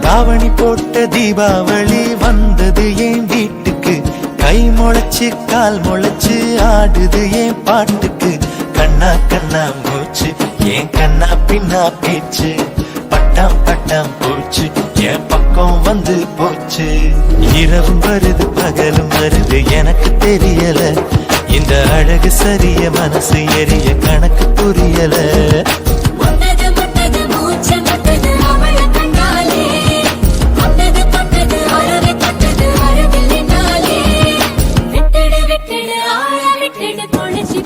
தாவணி போட்ட தீபாவளி வந்தது என் வீட்டுக்கு, கை முளைச்சு கால் முளைச்சு ஆடுது என் பாட்டுக்கு. கண்ணா கண்ணா மூச்சு என் கண்ணா பின்னா பேச்சு, பட்டாம் பட்டாம் போச்சு என் பக்கம் வந்து போச்சு. இரவும் வருது பகலும் வருது எனக்கு தெரியல, இந்த அழகு சரிய மனசு எரிய கணக்கு புரியல. பொழிச்சு